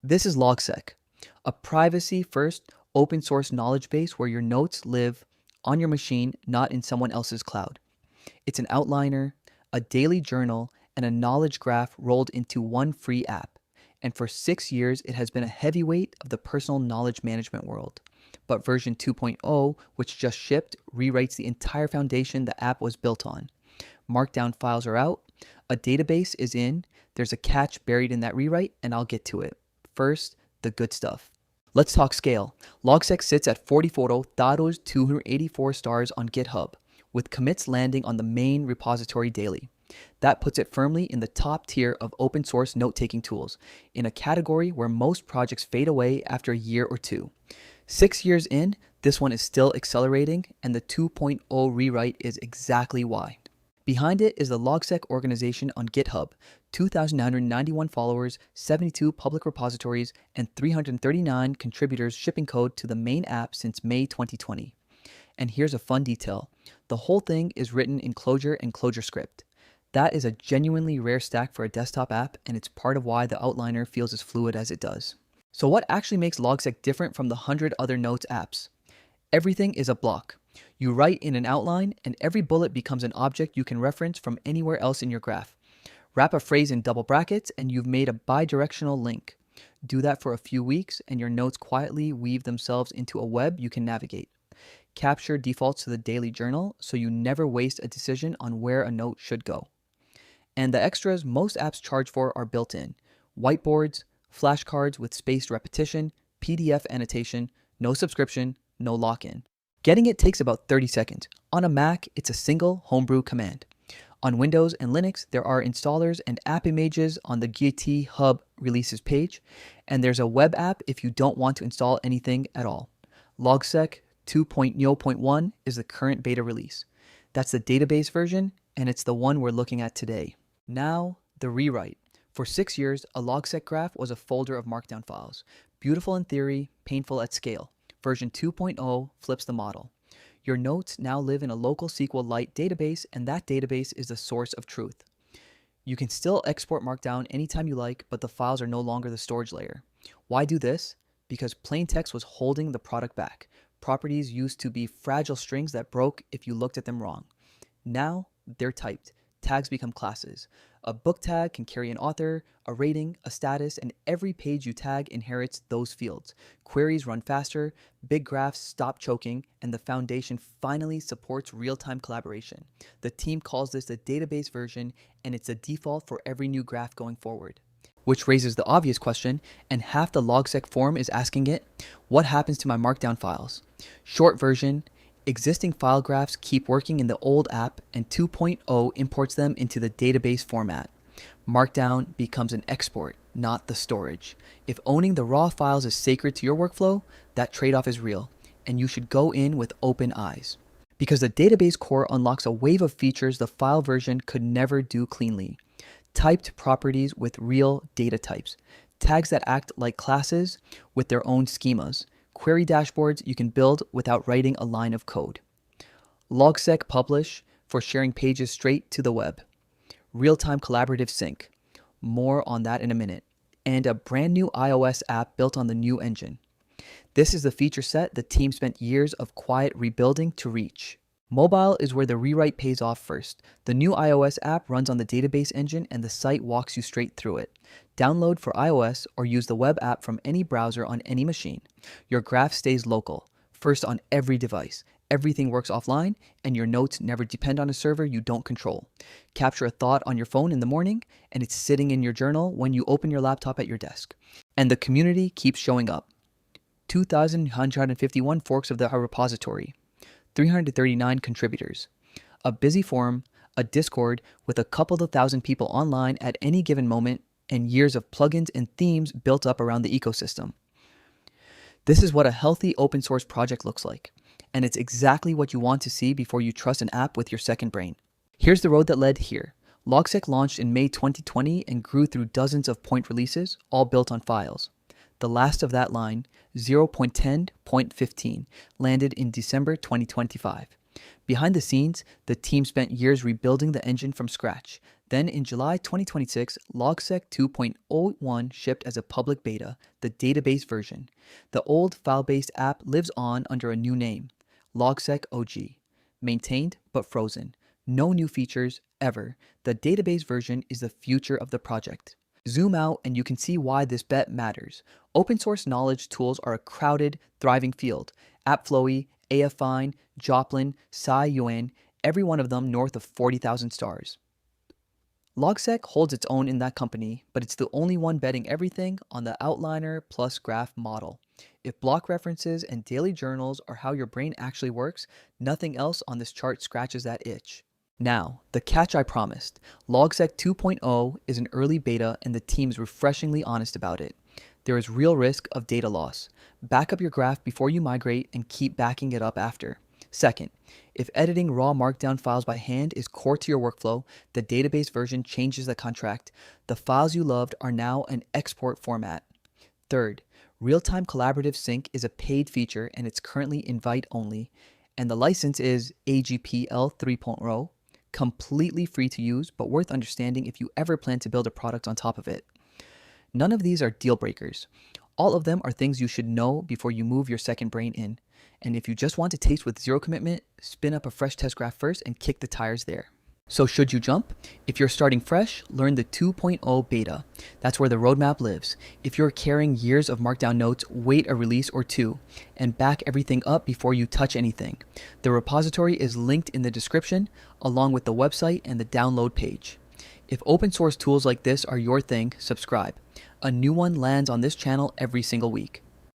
This is Logseq, a privacy-first, open-source knowledge base where your notes live on your machine, not in someone else's cloud. It's an outliner, a daily journal, and a knowledge graph rolled into one free app. And for 6 years, it has been a heavyweight of the personal knowledge management world. But version 2.0, which just shipped, rewrites the entire foundation the app was built on. Markdown files are out, a database is in, there's a catch buried in that rewrite, and I'll get to it. First, the good stuff. Let's talk scale. Logseq sits at 44,284 stars on GitHub, with commits landing on the main repository daily. That puts it firmly in the top tier of open source note-taking tools, in a category where most projects fade away after a year or two. 6 years in, this one is still accelerating, and the 2.0 rewrite is exactly why. Behind it is the Logseq organization on GitHub, 2,991 followers, 72 public repositories, and 339 contributors shipping code to the main app since May 2020. And here's a fun detail. The whole thing is written in Clojure and ClojureScript. That is a genuinely rare stack for a desktop app, and it's part of why the outliner feels as fluid as it does. So what actually makes Logseq different from the 100 other notes apps? Everything is a block. You write in an outline, and every bullet becomes an object you can reference from anywhere else in your graph. Wrap a phrase in double brackets, and you've made a bidirectional link. Do that for a few weeks, and your notes quietly weave themselves into a web you can navigate. Capture defaults to the daily journal, so you never waste a decision on where a note should go. And the extras most apps charge for are built in. Whiteboards, flashcards with spaced repetition, PDF annotation, no subscription, no lock-in. Getting it takes about 30 seconds. On a Mac, it's a single homebrew command. On Windows and Linux, there are installers and app images on the GitHub releases page, and there's a web app if you don't want to install anything at all. Logseq 2.0.1 is the current beta release. That's the database version, and it's the one we're looking at today. Now, the rewrite. For 6 years, a Logseq graph was a folder of markdown files. Beautiful in theory, painful at scale. Version 2.0 flips the model. Your notes now live in a local SQLite database, and that database is the source of truth. You can still export Markdown anytime you like, but the files are no longer the storage layer. Why do this? Because plain text was holding the product back. Properties used to be fragile strings that broke if you looked at them wrong. Now, they're typed. Tags become classes. A book tag can carry an author, a rating, a status, and every page you tag inherits those fields. Queries run faster, big graphs stop choking, and the foundation finally supports real-time collaboration. The team calls this the database version, and it's a default for every new graph going forward. Which raises the obvious question, and half the Logseq forum is asking it, what happens to my Markdown files? Short version, existing file graphs keep working in the old app, and 2.0 imports them into the database format. Markdown becomes an export, not the storage. If owning the raw files is sacred to your workflow, that trade-off is real, and you should go in with open eyes. Because the database core unlocks a wave of features the file version could never do cleanly. Typed properties with real data types. Tags that act like classes with their own schemas. Query dashboards you can build without writing a line of code. Logseq Publish for sharing pages straight to the web. Real-time collaborative sync. More on that in a minute. And a brand new iOS app built on the new engine. This is the feature set the team spent years of quiet rebuilding to reach. Mobile is where the rewrite pays off first. The new iOS app runs on the database engine and the site walks you straight through it. Download for iOS or use the web app from any browser on any machine. Your graph stays local, first on every device. Everything works offline, and your notes never depend on a server you don't control. Capture a thought on your phone in the morning, and it's sitting in your journal when you open your laptop at your desk. And the community keeps showing up. 2,151 forks of the repository. 339 contributors, a busy forum, a Discord with a couple of thousand people online at any given moment, and years of plugins and themes built up around the ecosystem. This is what a healthy open source project looks like, and it's exactly what you want to see before you trust an app with your second brain. Here's the road that led here. Logseq launched in May 2020 and grew through dozens of point releases, all built on files. The last of that line, 0.10.15, landed in December 2025. Behind the scenes, the team spent years rebuilding the engine from scratch. Then in July 2026, Logseq 2.01 shipped as a public beta, the database version. The old file-based app lives on under a new name, Logseq OG. Maintained but frozen. No new features ever. The database version is the future of the project. Zoom out and you can see why this bet matters. Open source knowledge tools are a crowded, thriving field. AppFlowy, AFFine, Joplin, SciUN, every one of them north of 40,000 stars. Logseq holds its own in that company, but it's the only one betting everything on the outliner plus graph model. If block references and daily journals are how your brain actually works, nothing else on this chart scratches that itch. Now, the catch I promised. Logseq 2.0 is an early beta and the team's refreshingly honest about it. There is real risk of data loss. Back up your graph before you migrate and keep backing it up after. Second, if editing raw Markdown files by hand is core to your workflow, the database version changes the contract. The files you loved are now an export format. Third, real-time collaborative sync is a paid feature and it's currently invite only. And the license is AGPL 3.0, completely free to use, but worth understanding if you ever plan to build a product on top of it. None of these are deal breakers. All of them are things you should know before you move your second brain in. And if you just want to taste with zero commitment, spin up a fresh test graph first and kick the tires there. So should you jump? If you're starting fresh, learn the 2.0 beta. That's where the roadmap lives. If you're carrying years of Markdown notes, wait a release or two and back everything up before you touch anything. The repository is linked in the description along with the website and the download page. If open source tools like this are your thing, subscribe. A new one lands on this channel every single week.